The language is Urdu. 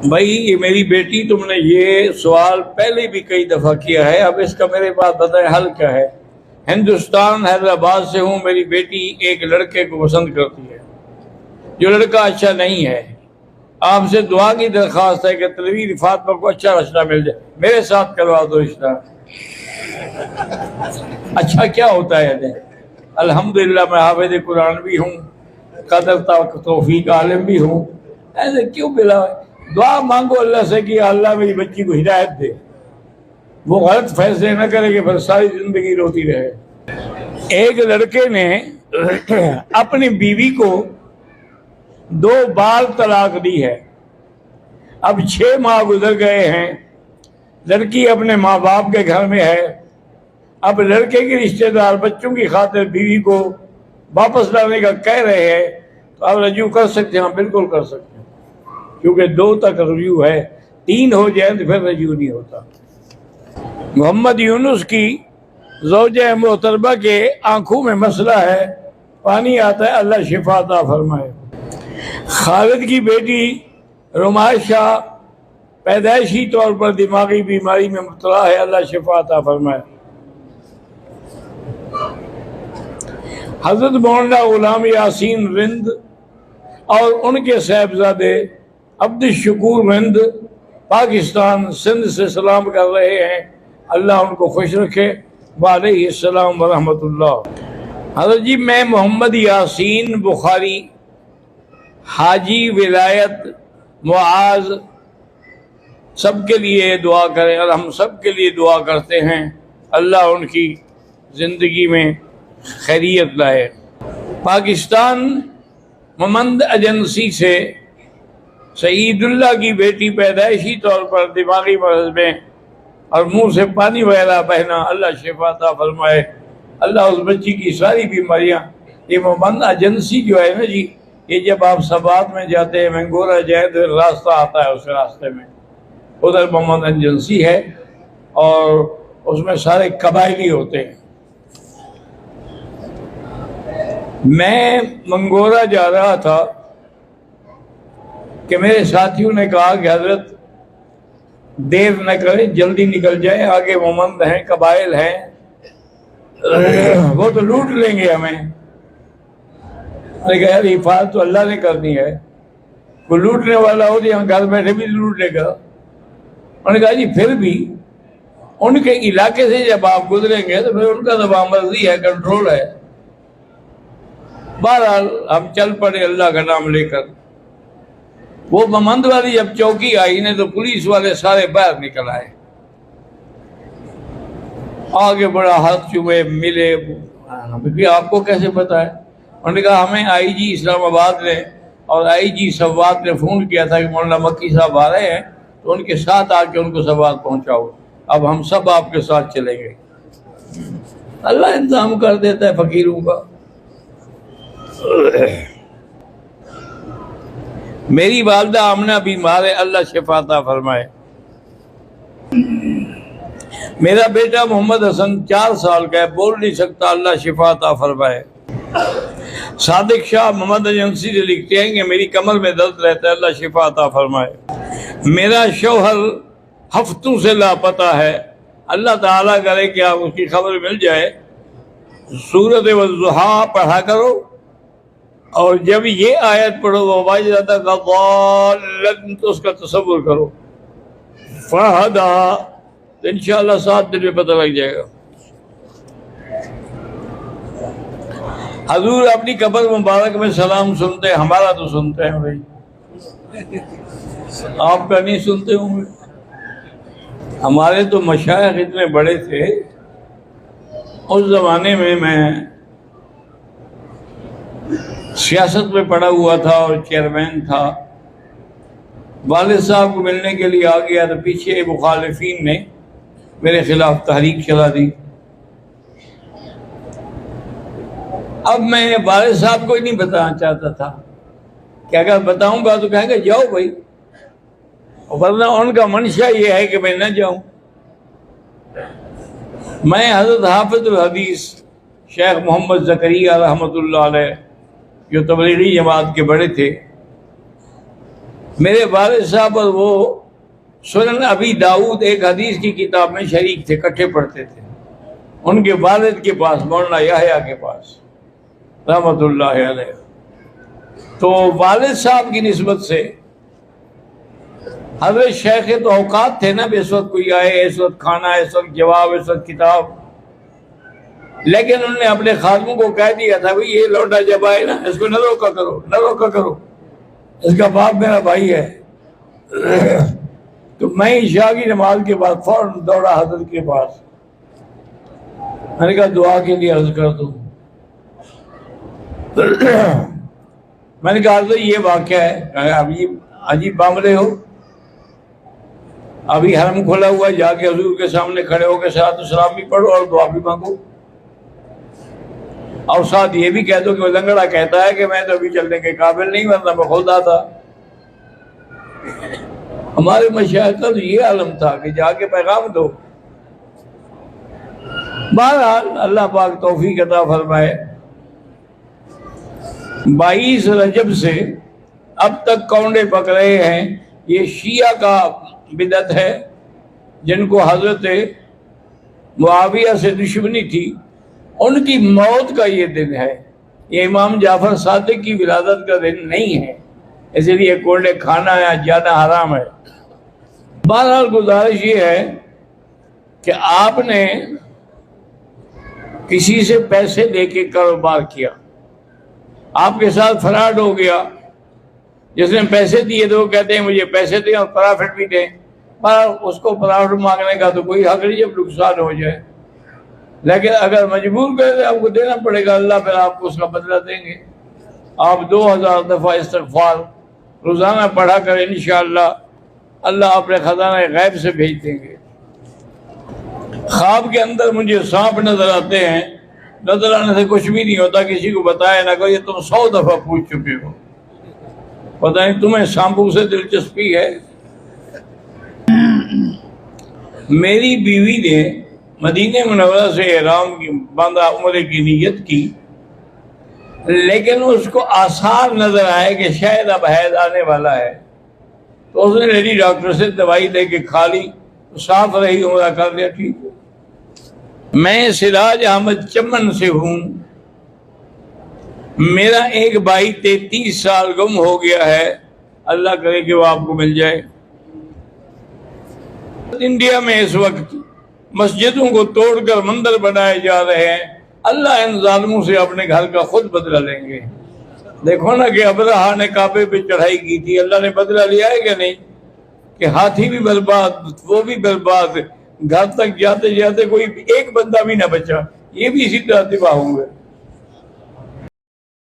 بھائی یہ میری بیٹی، تم نے یہ سوال پہلے بھی کئی دفعہ کیا ہے، اب اس کا میرے پاس بتائیں حل کیا ہے؟ ہندوستان حیدرآباد سے ہوں، میری بیٹی ایک لڑکے کو پسند کرتی ہے جو لڑکا اچھا نہیں ہے۔ آپ سے دعا کی درخواست ہے کہ تنویر فاطمہ کو اچھا رشتہ مل جائے، میرے ساتھ کروا دو رشتہ۔ اچھا کیا ہوتا ہے؟ الحمدللہ میں حافظ قرآن بھی ہوں، قدر توفیق عالم بھی ہوں، ایسے کیوں بلا؟ دعا مانگو اللہ سے کہ اللہ میری بچی کو ہدایت دے، وہ غلط فیصلے نہ کرے کہ پھر ساری زندگی روتی رہے۔ ایک لڑکے نے اپنی بیوی کو 2 بار طلاق دی ہے، اب 6 ماہ گزر گئے ہیں، لڑکی اپنے ماں باپ کے گھر میں ہے، اب لڑکے کے رشتہ دار بچوں کی خاطر بیوی کو واپس لانے کا کہہ رہے ہیں، تو آپ رجوع کر سکتے ہیں؟ ہاں بالکل کر سکتے ہیں، کیونکہ 2 تک رجوع ہے، 3 ہو جائیں تو پھر رجوع نہیں ہوتا۔ محمد یونس کی زوجہ محترمہ کے آنکھوں میں مسئلہ ہے، پانی آتا ہے، اللہ شفا عطا فرمائے۔ خالد کی بیٹی رمائشہ پیدائشی طور پر دماغی بیماری میں مبتلا ہے، اللہ شفا عطا فرمائے۔ حضرت مولانا غلام یاسین رند اور ان کے صاحبزادے عبد الشکور رند پاکستان سندھ سے سلام کر رہے ہیں، اللہ ان کو خوش رکھے، وعلیہ السلام ورحمۃ اللہ۔ حضرت جی میں محمد یاسین بخاری حاجی ولایت معاذ سب کے لیے دعا کریں، اور ہم سب کے لیے دعا کرتے ہیں، اللہ ان کی زندگی میں خیریت لائے۔ پاکستان ممند ایجنسی سے سعید اللہ کی بیٹی پیدائشی طور پر دماغی مرض میں اور منہ سے پانی وغیرہ بہنا، اللہ شفا عطا فرمائے، اللہ اس بچی کی ساری بیماریاں۔ یہ ممند ایجنسی جو ہے نا جی، یہ جب آپ سبات میں جاتے ہیں، منگورہ جائیں تو راستہ آتا ہے، اس راستے میں ادھر ممند ایجنسی ہے، اور اس میں سارے قبائلی ہوتے ہیں۔ میں منگورہ جا رہا تھا کہ میرے ساتھیوں نے کہا کہ حضرت دیر نہ کریں، جلدی نکل جائیں، آگے ممند ہیں، قبائل ہیں، وہ تو لوٹ لیں گے ہمیں۔ میں نے کہا یار حفاظت تو اللہ نے کرنی ہے، کوئی لوٹنے والا ہو تو ہم گھر بیٹھے بھی لوٹ لے گا۔ انہوں نے کہا جی پھر بھی ان کے علاقے سے جب آپ گزریں گے تو پھر ان کا تو مرضی ہے، کنٹرول ہے۔ بہرحال ہم چل پڑے اللہ کا نام لے کر۔ وہ ممند والی جب چوکی آئی نے تو پولیس والے سارے باہر نکل آئے، آگے بڑا ہاتھ چومے ملے، آپ کو کیسے پتا ہے؟ انہوں نے کہا ہمیں آئی جی اسلام آباد نے اور آئی جی سوات نے فون کیا تھا کہ مولانا مکی صاحب آ رہے ہیں، تو ان کے ساتھ آ کے ان کو سوات پہنچاؤ، اب ہم سب آپ کے ساتھ چلیں گے۔ اللہ انتظام کر دیتا ہے فقیروں کا۔ میری والدہ آمنہ بیمار ہے، اللہ شفا عطا فرمائے۔ میرا بیٹا محمد حسن 4 سال کا ہے، بول نہیں سکتا، اللہ شفا عطا فرمائے۔ صادق شاہ محمد ایجنسی سے لکھتے ہیں کہ میری کمر میں درد رہتا ہے، اللہ شفا عطا فرمائے۔ میرا شوہر ہفتوں سے لاپتہ ہے، اللہ تعالیٰ کرے کہ آپ اس کی خبر مل جائے۔ سورۃ والضحیٰ پڑھا کرو، اور جب یہ آیت پڑھو وَوَجَدَكَ ضَالًّا تو اس کا تصور کرو، فَهَدَىٰ، تو انشاءاللہ 7 دن میں پتہ لگ جائے گا۔ حضور اپنی قبر مبارک میں سلام سنتے ہیں، ہمارا تو سنتے ہیں بھائی، آپ کا نہیں سنتے ہوں گے۔ ہمارے تو مشائخ اتنے بڑے تھے، اس زمانے میں سیاست میں پڑا ہوا تھا اور چیئرمین تھا، والد صاحب کو ملنے کے لیے آ گیا تو پیچھے مخالفین نے میرے خلاف تحریک چلا دی۔ اب میں والد صاحب کو ہی نہیں بتانا چاہتا تھا کہ اگر بتاؤں گا تو کہیں گے جاؤ بھائی، ورنہ ان کا منشا یہ ہے کہ میں نہ جاؤں۔ میں حضرت حافظ الحدیث شیخ محمد زکریا رحمۃ اللہ علیہ جو تبلیغی جماعت کے بڑے تھے، میرے والد صاحب اور وہ سنن ابی داؤد ایک حدیث کی کتاب میں شریک تھے، اکٹھے پڑھتے تھے، ان کے والد کے پاس مولانا یحییٰ کے پاس رحمۃ اللہ علیہ۔ تو والد صاحب کی نسبت سے حضرت شیخ تو اوقات تھے نا، اس وقت کوئی آئے، اس وقت کھانا، اس وقت جواب، اس وقت کتاب، لیکن انہوں نے اپنے خادموں کو کہہ دیا تھا بھئی یہ لوٹا جب آئے نا اس کو نہ روکا کرو، نہ روکا کرو، اس کا باپ میرا بھائی ہے۔ تو میں عشاء کی نماز کے بعد فوراً دوڑا حضرت کے پاس، میں نے کہا دعا کے لیے عرض کر دوں۔ میں نے کہا حضرت یہ واقعہ ہے، ابھی عجیب معاملے ہو، ابھی حرم کھلا ہوا ہے، جا کے حضور کے سامنے کھڑے ہو کے صلاۃ السلام بھی پڑھو اور دعا بھی مانگو، اور ساتھ یہ بھی کہہ دو کہ وہ لنگڑا کہتا ہے کہ میں تو ابھی چلنے کے قابل نہیں، ورنہ میں خود آتا۔ ہمارے مشائخ کا تو یہ عالم تھا کہ جا کے پیغام دو۔ بہرحال اللہ پاک توفیق عطا فرمائے۔ 22 رجب سے اب تک کونڈے پک رہے ہیں، یہ شیعہ کا بدعت ہے، جن کو حضرت معاویہ سے دشمنی تھی، ان کی موت کا یہ دن ہے، یہ امام جعفر صادق کی ولادت کا دن نہیں ہے، اس لیے کونڈے کھانا یا جانا حرام ہے۔ بہرحال گزارش یہ ہے کہ آپ نے کسی سے پیسے لے کے کاروبار کیا، آپ کے ساتھ فراڈ ہو گیا، جس نے پیسے دیے تو وہ کہتے ہیں مجھے پیسے دیں اور پرافٹ بھی دیں، پر اس کو پرافٹ مانگنے کا تو کوئی حق نہیں جب نقصان ہو جائے، لیکن اگر مجبور کر دے آپ کو دینا پڑے گا، اللہ پھر آپ کو اس کا بدلہ دیں گے۔ آپ 2000 دفعہ استغفار روزانہ پڑھا کریں، انشاءاللہ اللہ اپنے خزانہ غیب سے بھیج دیں گے۔ خواب کے اندر مجھے سانپ نظر آتے ہیں، نظر آنے سے کچھ بھی نہیں ہوتا، کسی کو بتایا نہ کہ یہ تم 100 دفعہ پوچھ چکے ہو، پتہ نہیں تمہیں سانپوں سے دلچسپی ہے۔ میری بیوی نے مدینہ منورہ سے احرام کی باندھا، عمرے کی نیت کی، لیکن اس کو آثار نظر آئے کہ شاید اب حیض آنے والا ہے، تو اس نے لیڈی ڈاکٹر سے دوائی لے کے کھا لی، صاف رہی، عمرہ کر لیا، ٹھیک ہے۔ میں سراج احمد چمن سے ہوں، میرا ایک بھائی 33 سال گم ہو گیا ہے، اللہ کرے کہ وہ آپ کو مل جائے۔ انڈیا میں اس وقت مسجدوں کو توڑ کر مندر بنائے جا رہے ہیں، اللہ ان ظالموں سے اپنے گھر کا خود بدلہ لیں گے۔ دیکھو نا کہ ابرہا نے کعبے پہ چڑھائی کی تھی، اللہ نے بدلہ لیا ہے کہ نہیں؟ کہ ہاتھی بھی برباد، وہ بھی برباد، گھر تک جاتے جاتے کوئی ایک بندہ بھی نہ بچا، یہ بھی اسی طرح تباہ ہوں گے۔